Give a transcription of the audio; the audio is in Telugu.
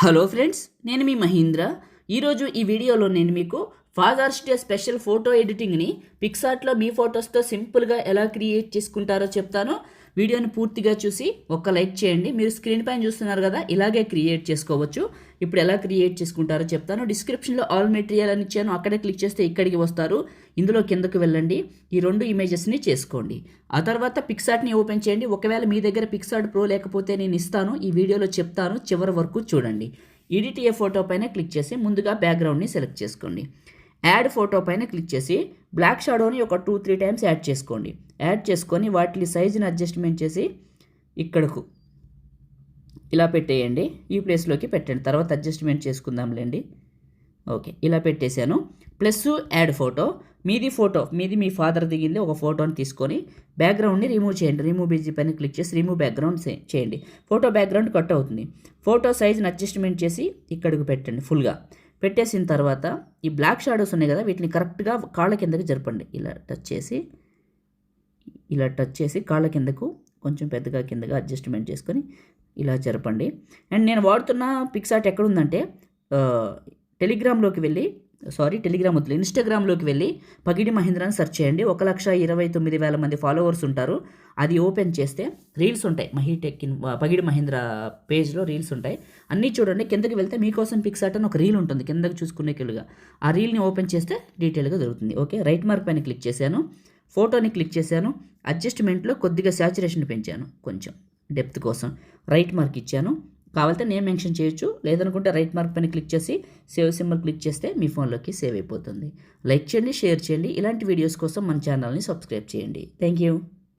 హలో ఫ్రెండ్స్, నేను మీ మహీంద్ర. ఈరోజు ఈ వీడియోలో నేను మీకు ఫాదర్స్ డే స్పెషల్ ఫోటో ఎడిటింగ్ని పిక్సార్ట్లో మీ ఫొటోస్తో సింపుల్గా ఎలా క్రియేట్ చేసుకుంటారో చెప్తాను. వీడియోని పూర్తిగా చూసి ఒక లైక్ చేయండి. మీరు స్క్రీన్ పైన చూస్తున్నారు కదా, ఇలాగే క్రియేట్ చేసుకోవచ్చు. ఇప్పుడు ఎలా క్రియేట్ చేసుకుంటారో చెప్తాను. డిస్క్రిప్షన్లో ఆల్ మెటీరియల్ అని ఇచ్చాను, అక్కడే క్లిక్ చేస్తే ఇక్కడికి వస్తారు. ఇందులో కిందకు వెళ్ళండి, ఈ రెండు ఇమేజెస్ని చేసుకోండి. ఆ తర్వాత పిక్సార్ట్ని ఓపెన్ చేయండి. ఒకవేళ మీ దగ్గర పిక్సార్ట్ ప్రో లేకపోతే నేను ఇస్తాను, ఈ వీడియోలో చెప్తాను, చివరి వరకు చూడండి. ఎడిట్ ఏ ఫోటో పైన క్లిక్ చేసి ముందుగా బ్యాక్గ్రౌండ్ని సెలెక్ట్ చేసుకోండి. యాడ్ ఫోటో పైన క్లిక్ చేసి బ్లాక్ షాడోని ఒక 2-3 టైమ్స్ యాడ్ చేసుకోండి. యాడ్ చేసుకొని వాటి సైజుని అడ్జస్ట్మెంట్ చేసి ఇక్కడకు ఇలా పెట్టేయండి. ఈ ప్లేస్లోకి పెట్టండి, తర్వాత అడ్జస్ట్మెంట్ చేసుకుందాంలేండి. ఓకే, ఇలా పెట్టేశాను. ప్లస్ యాడ్ ఫోటో, మీది మీ ఫాదర్ దిగింది ఒక ఫోటోని తీసుకొని బ్యాక్గ్రౌండ్ని రిమూవ్ చేయండి. రిమూవ్ బీజీ పైన క్లిక్ చేసి రిమూవ్ బ్యాక్గ్రౌండ్ చేయండి. ఫోటో బ్యాక్గ్రౌండ్ కట్ అవుతుంది. ఫోటో సైజ్ని అడ్జస్ట్మెంట్ చేసి ఇక్కడికి పెట్టండి. ఫుల్గా పెట్టేసిన తర్వాత ఈ బ్లాక్ షాడోస్ ఉన్నాయి కదా, వీటిని కరెక్ట్గా కాళ్ళ కిందకి జరపండి. ఇలా టచ్ చేసి కాళ్ళ కిందకు కొంచెం పెద్దగా కిందగా అడ్జస్ట్మెంట్ చేసుకొని ఇలా జరపండి. అండ్ నేను వాడుతున్న పిక్సార్ట్ ఎక్కడుందంటే ఇన్స్టాగ్రామ్లోకి వెళ్ళి పగిడి మహీంద్ర అని సెర్చ్ చేయండి. 1,29,000 మంది ఫాలోవర్స్ ఉంటారు. అది ఓపెన్ చేస్తే రీల్స్ ఉంటాయి. పగిడి మహీంద్ర పేజ్లో రీల్స్ ఉంటాయి. అన్నీ చూడండి. కిందకి వెళ్తే మీకోసం పిక్సార్ట్ అని ఒక రీల్ ఉంటుంది, కిందకి చూసుకునేకెళ్ళుగా ఆ రీల్ని ఓపెన్ చేస్తే డీటెయిల్గా దొరుకుతుంది. ఓకే, రైట్ మార్క్ పైన క్లిక్ చేశాను, ఫోటోని క్లిక్ చేశాను. అడ్జస్ట్మెంట్లో కొద్దిగా శాచురేషన్ పెంచాను, కొంచెం డెప్త్ కోసం రైట్ మార్క్ ఇచ్చాను. కావాలంటే నేమ్ మెన్షన్ చేయొచ్చు, లేదనుకుంటే రైట్ మార్క్ పైన క్లిక్ చేసి సేవ్ సింబల్ క్లిక్ చేస్తే మీ ఫోన్లోకి సేవ్ అయిపోతుంది. లైక్ చేయండి, షేర్ చేయండి. ఇలాంటి వీడియోస్ కోసం మన ఛానల్ని సబ్స్క్రైబ్ చేయండి. Thank you.